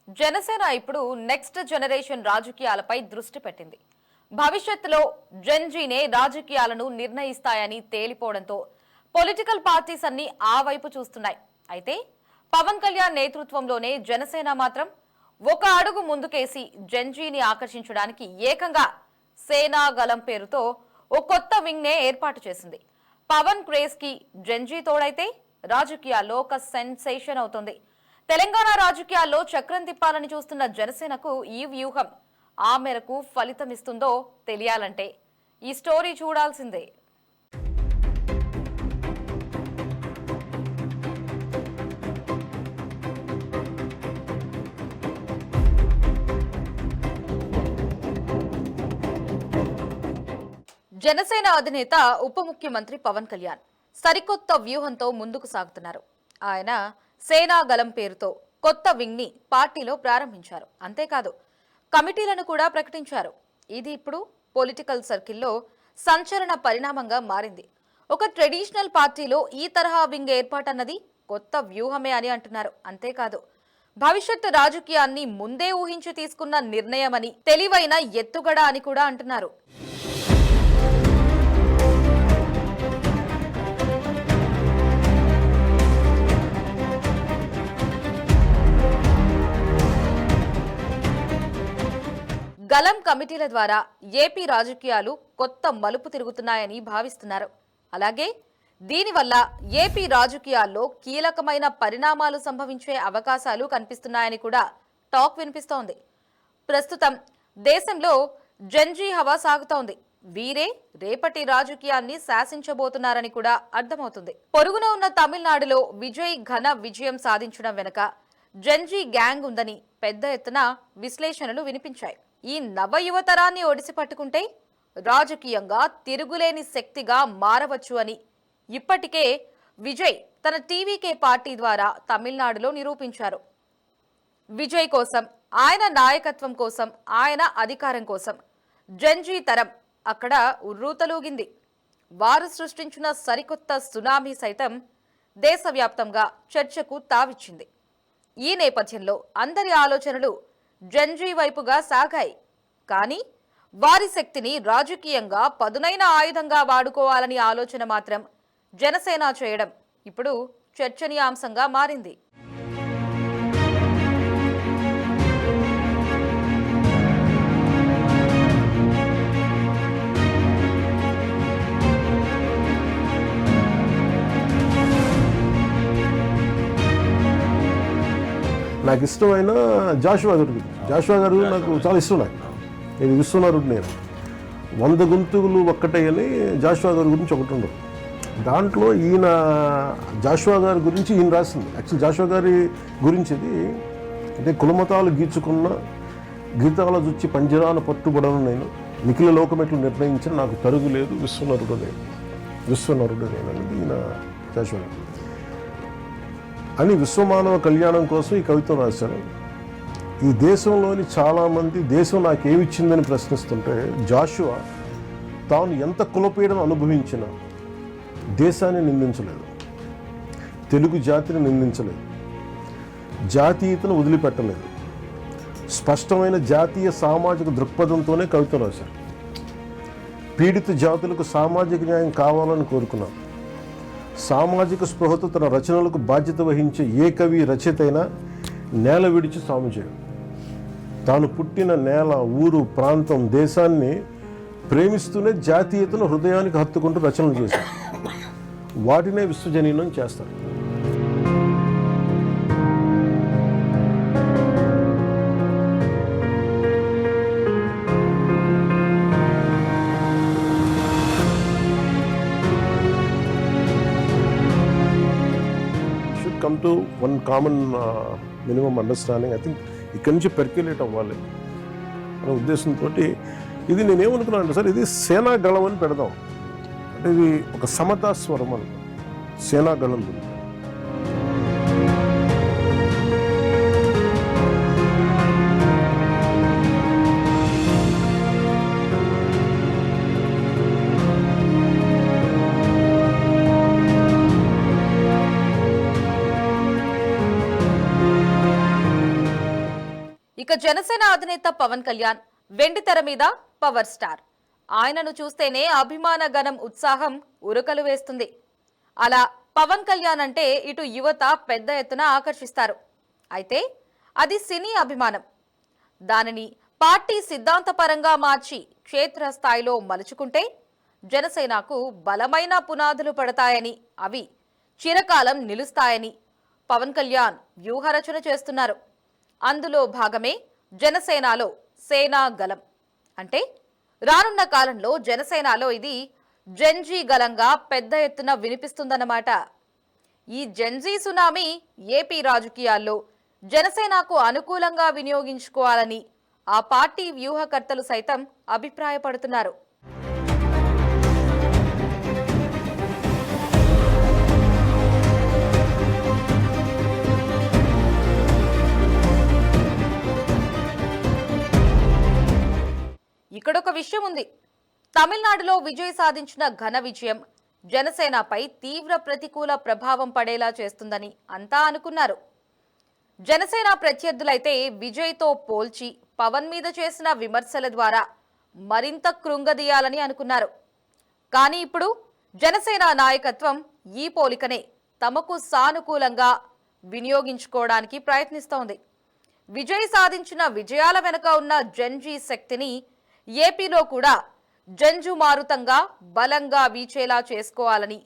జనసేన ఇప్పుడు next generation రాజకీయాలపై దృష్టి పెట్టింది. భవిష్యత్తులో జెన్జీనే రాజకీయాలను నిర్ణయిస్తాయని తేలిపోవడంతో పొలిటికల్ పార్టీస్ అన్ని ఆ వైపు చూస్తున్నాయి. అయితే పవన్ కళ్యాణ్ నేతృత్వంలోనే జనసేన మాత్రం ఒక అడుగు ముందుకేసి జెన్జీని ఆకర్షించడానికి ఏకంగా సేనా గలం పేరుతో ఓ కొత్త వింగ్ నే ఏర్పాటు చేసింది. పవన్ క్రేజ్ కి జెన్జీ తోడైతే రాజకీయాల్లో ఒక సెన్సేషన్ అవుతుంది. తెలంగాణ రాజకీయాల్లో చక్రం తిప్పాలని చూస్తున్న జనసేనకు ఈ వ్యూహం ఆ మేరకు ఫలితమిస్తుందో తెలియాలంటే ఈ స్టోరీ చూడాల్సిందే. జనసేన అధినేత ఉప ముఖ్యమంత్రి పవన్ కళ్యాణ్ సరికొత్త వ్యూహంతో ముందుకు సాగుతున్నారు. ఆయన సేనా గలం పేరుతో కొత్త వింగ్ ని పార్టీలో ప్రారంభించారు. అంతేకాదు కమిటీలను కూడా ప్రకటించారు. ఇది ఇప్పుడు పొలిటికల్ సర్కిల్లో సంచలన పరిణామంగా మారింది. ఒక ట్రెడిషనల్ పార్టీలో ఈ తరహా వింగ్ ఏర్పాటన్నది కొత్త వ్యూహమే అని అంటున్నారు. అంతేకాదు భవిష్యత్ రాజకీయాన్ని ముందే ఊహించి తీసుకున్న నిర్ణయమని, తెలివైన ఎత్తుగడ అని కూడా అంటున్నారు. గలం కమిటీల ద్వారా ఏపీ రాజకీయాలు కొత్త మలుపు తిరుగుతున్నాయని భావిస్తున్నారు. అలాగే దీనివల్ల ఏపీ రాజకీయాల్లో కీలకమైన పరిణామాలు సంభవించే అవకాశాలు కనిపిస్తున్నాయని కూడా టాక్ వినిపిస్తోంది. ప్రస్తుతం దేశంలో జెన్జీ హవా సాగుతోంది. వీరే రేపటి రాజకీయాన్ని శాసించబోతున్నారని కూడా అర్థమవుతుంది. పొరుగున ఉన్న తమిళనాడులో విజయ్ ఘన విజయం సాధించడం వెనుక జెన్జీ గ్యాంగ్ ఉందని పెద్ద ఎత్తున విశ్లేషణలు వినిపించాయి. ఈ నవ యువతరాన్ని ఒడిసి పట్టుకుంటే రాజకీయంగా తిరుగులేని శక్తిగా మారవచ్చు అని ఇప్పటికే విజయ్ తన టీవీకే పార్టీ ద్వారా తమిళనాడులో నిరూపించారు. విజయ్ కోసం, ఆయన నాయకత్వం కోసం, ఆయన అధికారం కోసం జెన్జీ తరం అక్కడ ఉర్రూతలూగింది. వారు సృష్టించిన సరికొత్త సునామీ సైతం దేశవ్యాప్తంగా చర్చకు తావిచ్చింది. ఈ నేపథ్యంలో అందరి ఆలోచనలు జెన్జీ వైపుగా సాగాయి. కానీ వారి శక్తిని రాజకీయంగా పదునైన ఆయుధంగా వాడుకోవాలని ఆలోచన మాత్రం జనసేన చేయడం ఇప్పుడు చర్చనీయాంశంగా మారింది. నాకు ఇష్టమైన జాషువా గారు నాకు చాలా ఇష్టం. నేను విశ్వనాథుడు. నేను 100 గొంతులు ఒక్కటే అని జాషువా గారి గురించి ఒకటి ఉండదు. దాంట్లో ఈయన జాషువా గారి గురించి ఈయన రాసింది. యాక్చువల్ జాషువా గారి గురించి ఇది అంటే కులమతాలు గీచుకున్న గీతాల జుచ్చి పంజరాన పట్టుబడను నేను, నిఖిల లోకమెట్లు నిర్ణయించిన నాకు తరుగు లేదు, విశ్వనరుడు నేను అనేది ఈయన జాషువా గారు అని విశ్వమానవ కళ్యాణం కోసం ఈ కవిత్వం రాశారు. ఈ దేశంలోని చాలామంది దేశం నాకేమిచ్చిందని ప్రశ్నిస్తుంటే జాషువా తాను ఎంత కులపీడను అనుభవించినా దేశాన్ని నిందించలేదు, తెలుగు జాతిని నిందించలేదు, జాతీయతను వదిలిపెట్టలేదు. స్పష్టమైన జాతీయ సామాజిక దృక్పథంతోనే కవిత్వం రాశారు. పీడిత జాతులకు సామాజిక న్యాయం కావాలని కోరుకున్నారు. సామాజిక స్పృహతో తన రచనలకు బాధ్యత వహించే ఏ కవి రచయిత అయినా నేల విడిచి సాము చేయడు. తాను పుట్టిన నేల, ఊరు, ప్రాంతం, దేశాన్ని ప్రేమిస్తూనే జాతీయతను హృదయానికి హత్తుకుంటూ రచనలు చేశారు. వాటినే విశ్వజనీనం చేస్తారు. Come to one common minimum understanding. I think ఇక్కడి నుంచి పెర్క్యులేట్ అవ్వాలి అనే ఉద్దేశంతో ఇది నేనేమనుకున్నాను అంటే సార్, ఇది సేనా గళం అని పెడదాం. అంటే ఇది ఒక సమతా స్వరం అని సేనా గళం. ఇక జనసేన అధినేత పవన్ కళ్యాణ్ వెండితెర మీద పవర్ స్టార్. ఆయనను చూస్తేనే అభిమాన గణం ఉత్సాహం ఉరకలు వేస్తుంది. అలా పవన్ కళ్యాణ్ అంటే ఇటు యువత పెద్ద ఎత్తున ఆకర్షిస్తారు. అయితే అది సినీ అభిమానం. దానిని పార్టీ సిద్ధాంతపరంగా మార్చి క్షేత్రస్థాయిలో మలుచుకుంటే జనసేనకు బలమైన పునాదులు పడతాయని, అవి చిరకాలం నిలుస్తాయని పవన్ కళ్యాణ్ వ్యూహరచన చేస్తున్నారు. అందులో భాగమే జనసేనలో సేనా గలం. అంటే రానున్న కాలంలో జనసేనలో ఇది జెన్జీ గలంగా పెద్ద ఎత్తున వినిపిస్తుందన్నమాట. ఈ జెన్జీ సునామీ ఏపీ రాజకీయాల్లో జనసేనకు అనుకూలంగా వినియోగించుకోవాలని ఆ పార్టీ వ్యూహకర్తలు సైతం అభిప్రాయపడుతున్నారు. ఇక్కడొక విషయం ఉంది. తమిళనాడులో విజయ్ సాధించిన ఘన విజయం జనసేనపై తీవ్ర ప్రతికూల ప్రభావం పడేలా చేస్తుందని అంతా అనుకున్నారు. జనసేన ప్రత్యర్థులైతే విజయ్తో పోల్చి పవన్ మీద చేసిన విమర్శల ద్వారా మరింత కృంగదీయాలని అనుకున్నారు. కానీ ఇప్పుడు జనసేన నాయకత్వం ఈ పోలికనే తమకు సానుకూలంగా వినియోగించుకోవడానికి ప్రయత్నిస్తోంది. విజయ్ సాధించిన విజయాల వెనుక ఉన్న జెన్జీ శక్తిని ఏపీలో కూడా జంజుమారుతంగా బలంగా వీచేలా చేసుకోవాలని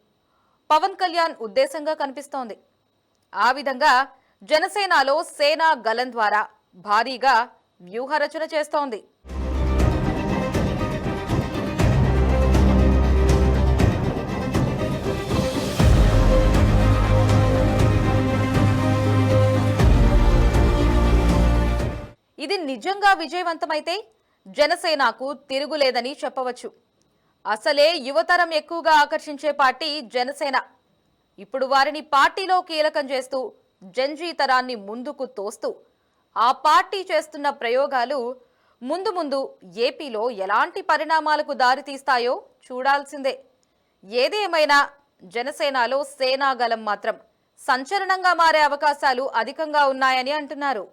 పవన్ కళ్యాణ్ ఉద్దేశంగా కనిపిస్తోంది. ఆ విధంగా జనసేనలో సేనా గలం ద్వారా భారీగా వ్యూహరచన చేస్తోంది. ఇది నిజంగా విజయవంతమైతే జనసేనకు తిరుగులేదని చెప్పవచ్చు. అసలే యువతరం ఎక్కువగా ఆకర్షించే పార్టీ జనసేన. ఇప్పుడు వారిని పార్టీలో కీలకం చేస్తూ జెన్జీ తరాన్ని ముందుకు తోస్తూ ఆ పార్టీ చేస్తున్న ప్రయోగాలు ముందు ముందు ఏపీలో ఎలాంటి పరిణామాలకు దారితీస్తాయో చూడాల్సిందే. ఏది ఏమైనా జనసేనలో సేనాగలం మాత్రం సంచలనంగా మారే అవకాశాలు అధికంగా ఉన్నాయని అంటున్నారు.